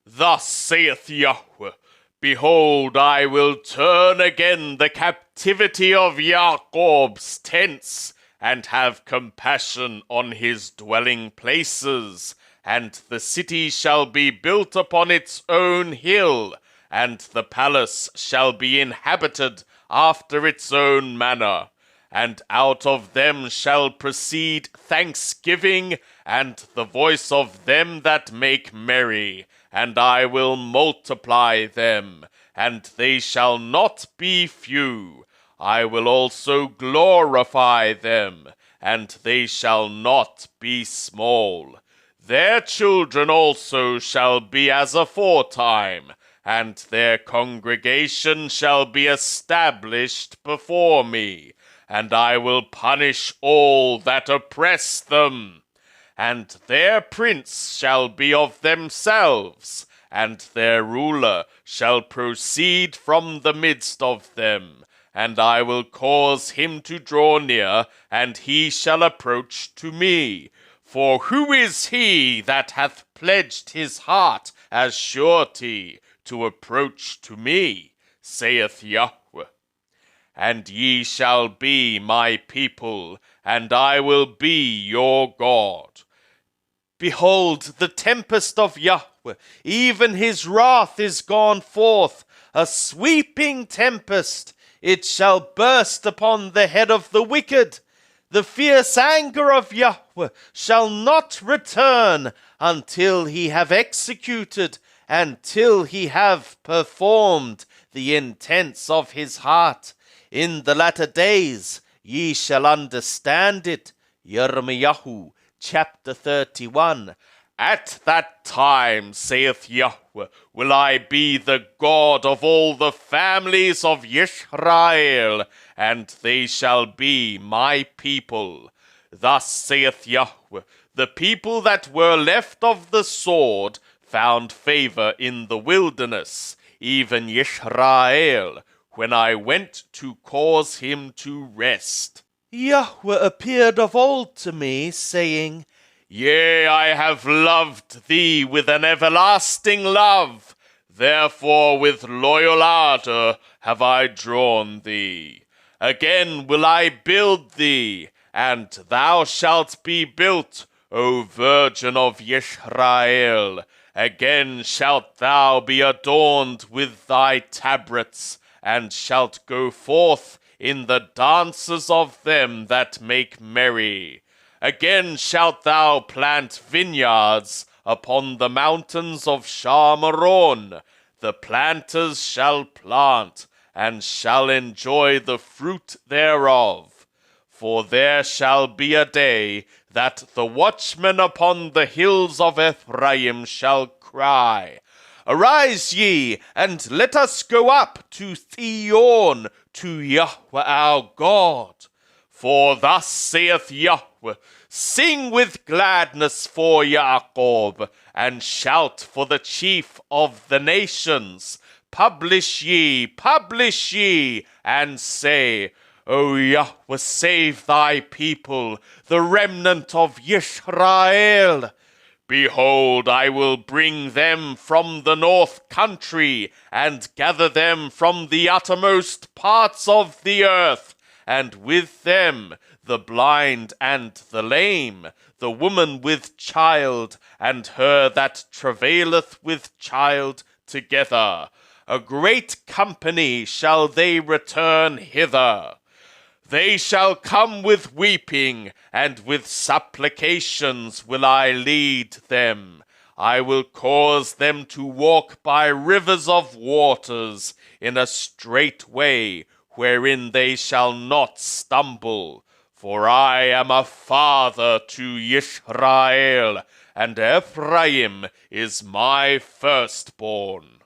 Thus saith Yahweh, Behold, I will turn again the captivity of Jacob's tents, and have compassion on his dwelling places, and the city shall be built upon its own hill, and the palace shall be inhabited after its own manner. And out of them shall proceed thanksgiving, and the voice of them that make merry, and I will multiply them, and they shall not be few. I will also glorify them, and they shall not be small. Their children also shall be as aforetime, and their congregation shall be established before me, and I will punish all that oppress them. And their prince shall be of themselves, and their ruler shall proceed from the midst of them. And I will cause him to draw near, and he shall approach to me. For who is he that hath pledged his heart as surety to approach to me, saith Yahweh? And ye shall be my people, and I will be your God. Behold, the tempest of Yahweh, even his wrath is gone forth, a sweeping tempest. It shall burst upon the head of the wicked. The fierce anger of Yahweh shall not return until he have executed, until he have performed the intents of his heart. In the latter days ye shall understand it. Yirmiyahu chapter 31. At that time, saith Yahweh, will I be the God of all the families of Yisrael, and they shall be my people. Thus saith Yahweh, the people that were left of the sword found favor in the wilderness, even Yisrael, when I went to cause him to rest. Yahweh appeared of old to me, saying, Yea, I have loved thee with an everlasting love, therefore with loyal ardor have I drawn thee. Again will I build thee, and thou shalt be built, O Virgin of Yisrael. Again shalt thou be adorned with thy tabrets, and shalt go forth in the dances of them that make merry. Again shalt thou plant vineyards upon the mountains of Sharmaron. The planters shall plant, and shall enjoy the fruit thereof. For there shall be a day that the watchmen upon the hills of Ephraim shall cry, Arise ye, and let us go up to Zion, to Yahweh our God. For thus saith Yahweh, Sing with gladness for Jacob, and shout for the chief of the nations. Publish ye, and say, O Yahweh, save thy people, the remnant of Yisrael. Behold, I will bring them from the north country, and gather them from the uttermost parts of the earth, and with them the blind and the lame, the woman with child, and her that travaileth with child together. A great company shall they return hither. They shall come with weeping, and with supplications will I lead them. I will cause them to walk by rivers of waters in a straight way, wherein they shall not stumble. For I am a father to Yisrael, and Ephraim is my firstborn.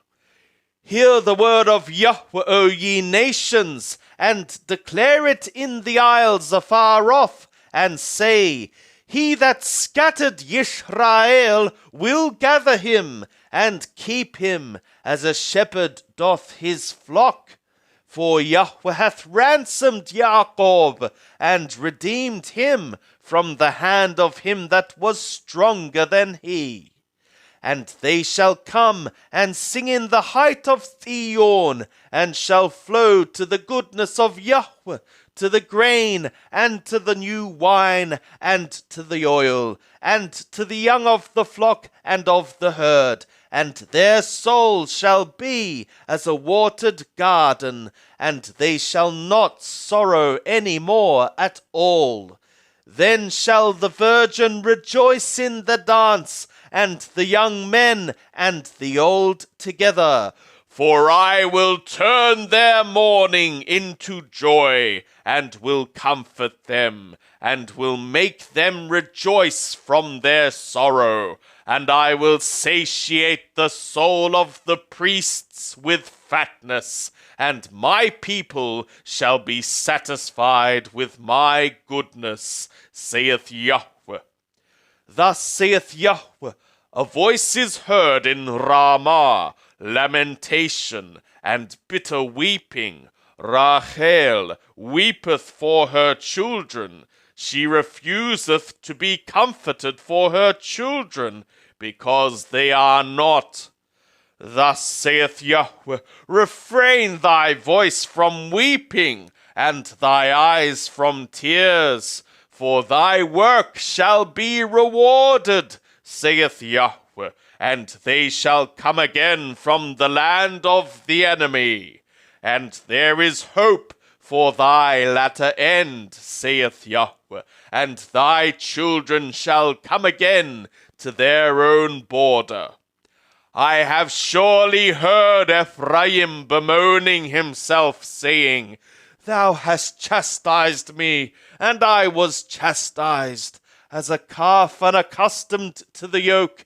Hear the word of Yahweh, O ye nations, and declare it in the isles afar off, and say, He that scattered Yisrael will gather him, and keep him, as a shepherd doth his flock. For Yahweh hath ransomed Jacob, and redeemed him from the hand of him that was stronger than he. and they shall come and sing in the height of Zion, and shall flow to the goodness of Yahweh, to the grain, and to the new wine, and to the oil, and to the young of the flock and of the herd. And their soul shall be as a watered garden, and they shall not sorrow any more at all. Then shall the virgin rejoice in the dance, and the young men and the old together. For I will turn their mourning into joy, and will comfort them, and will make them rejoice from their sorrow. And I will satiate the soul of the priests with fatness, and my people shall be satisfied with my goodness, saith Yahweh. Thus saith Yahweh, a voice is heard in Ramah, lamentation and bitter weeping. Rachel weepeth for her children. She refuseth to be comforted for her children, because they are not. Thus saith Yahweh, refrain thy voice from weeping, and thy eyes from tears, for thy work shall be rewarded, saith Yahweh, and they shall come again from the land of the enemy. And there is hope for thy latter end, saith Yahweh, and thy children shall come again to their own border. I have surely heard Ephraim bemoaning himself, saying, Thou hast chastised me, and I was chastised, as a calf unaccustomed to the yoke.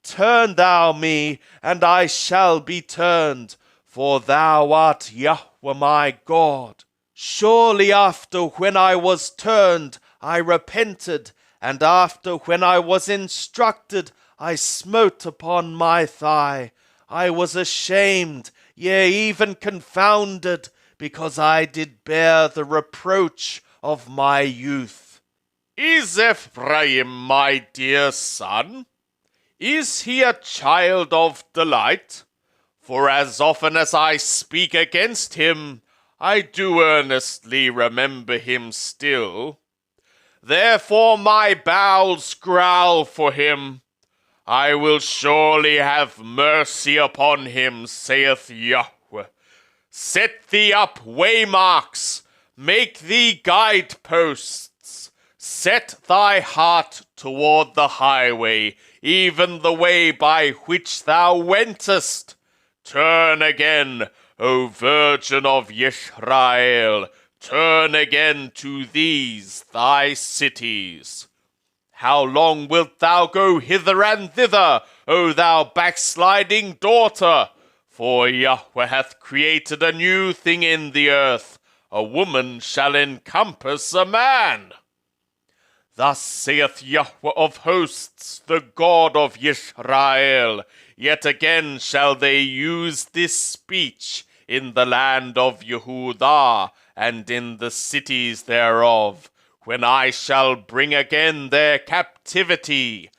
Turn thou me, and I shall be turned, for thou art Yahweh my God. Surely after when I was turned, I repented, and after when I was instructed, I smote upon my thigh. I was ashamed, yea, even confounded, because I did bear the reproach of my youth. Is Ephraim my dear son? Is he a child of delight? For as often as I speak against him, I do earnestly remember him still. Therefore my bowels growl for him. I will surely have mercy upon him, saith Yahweh. Set thee up waymarks, make thee guideposts. Set thy heart toward the highway, even the way by which thou wentest. Turn again, O Virgin of Israel, turn again to these thy cities. How long wilt thou go hither and thither, O thou backsliding daughter? For Yahweh hath created a new thing in the earth. A woman shall encompass a man. Thus saith Yahweh of hosts, the God of Israel. Yet again shall they use this speech in the land of Yehudah, and in the cities thereof, when I shall bring again their captivity.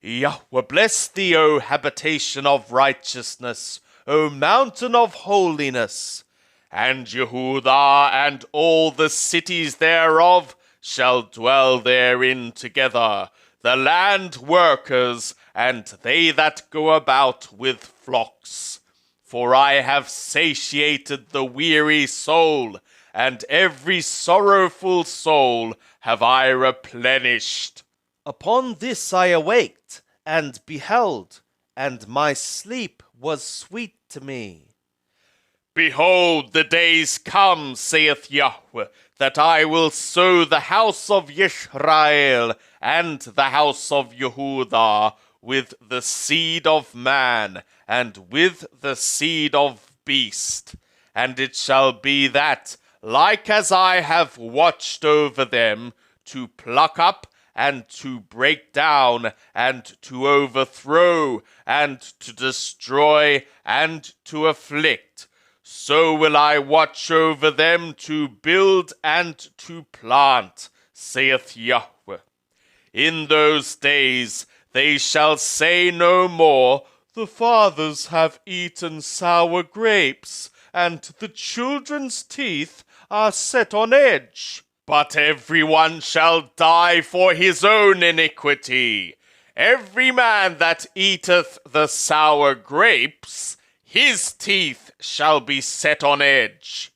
Yahweh bless thee, O habitation of righteousness, O mountain of holiness. And Yehudah and all the cities thereof shall dwell therein together, the land workers, and they that go about with flocks. For I have satiated the weary soul, and every sorrowful soul have I replenished. Upon this I awaked, and beheld, and my sleep was sweet to me. Behold, the days come, saith Yahweh, that I will sow the house of Israel and the house of Yehudah with the seed of man, and with the seed of beast. And it shall be that, like as I have watched over them, to pluck up, and to break down, and to overthrow, and to destroy, and to afflict, so will I watch over them to build and to plant, saith Yahweh. In those days they shall say no more, "The fathers have eaten sour grapes, and the children's teeth are set on edge." But everyone shall die for his own iniquity. Every man that eateth the sour grapes, his teeth shall be set on edge.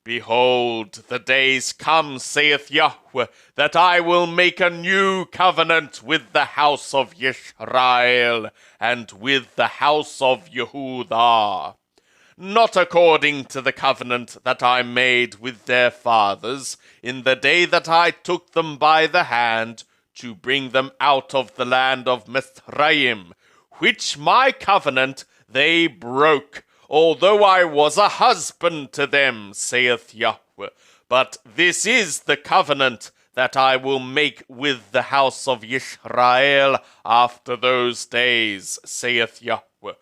Behold, the days come, saith Yahweh, that I will make a new covenant with the house of Yisrael and with the house of Yehudah, not according to the covenant that I made with their fathers in the day that I took them by the hand to bring them out of the land of Mithraim, which my covenant they broke, although I was a husband to them, saith Yahweh. But this is the covenant that I will make with the house of Yisrael after those days, saith Yahweh.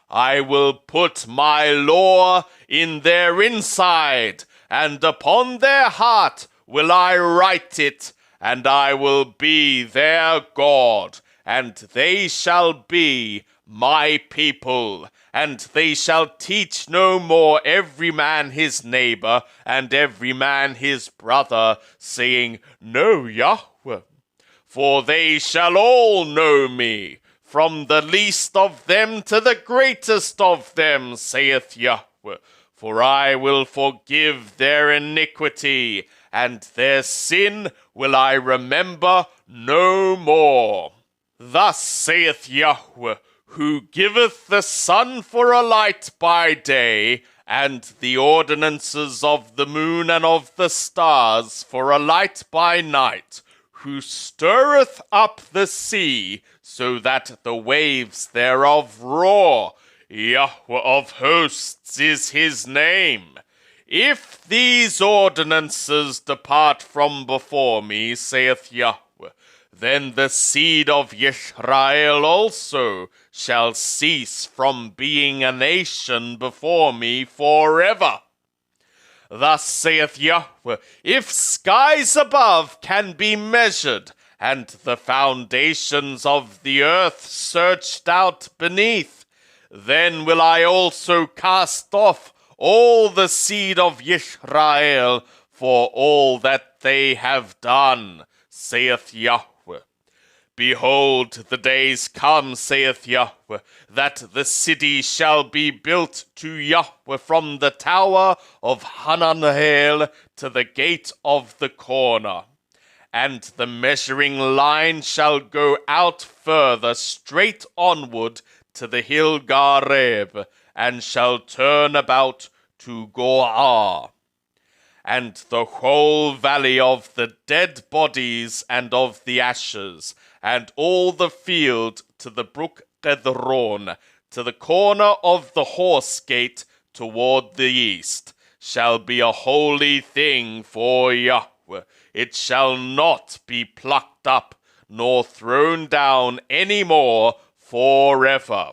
I will put my law in their inside, and upon their heart will I write it, and I will be their God, and they shall be my people. And they shall teach no more every man his neighbor, and every man his brother, saying, Know Yahweh. For they shall all know me, from the least of them to the greatest of them, saith Yahweh. For I will forgive their iniquity, and their sin will I remember no more. Thus saith Yahweh, who giveth the sun for a light by day, and the ordinances of the moon and of the stars for a light by night, who stirreth up the sea, so that the waves thereof roar. Yahweh of hosts is his name. If these ordinances depart from before me, saith Yahweh, then the seed of Yisrael also shall cease from being a nation before me forever. Thus saith Yahweh, if skies above can be measured, and the foundations of the earth searched out beneath, then will I also cast off all the seed of Yisrael for all that they have done, saith Yahweh. Behold, the days come, saith Yahweh, that the city shall be built to Yahweh from the tower of Hananel to the gate of the corner. And the measuring line shall go out further straight onward to the hill Gareb, and shall turn about to Goah. And the whole valley of the dead bodies and of the ashes, and all the field to the brook Kedron, to the corner of the horse gate toward the east, shall be a holy thing for Yahweh. It shall not be plucked up, nor thrown down any more forever.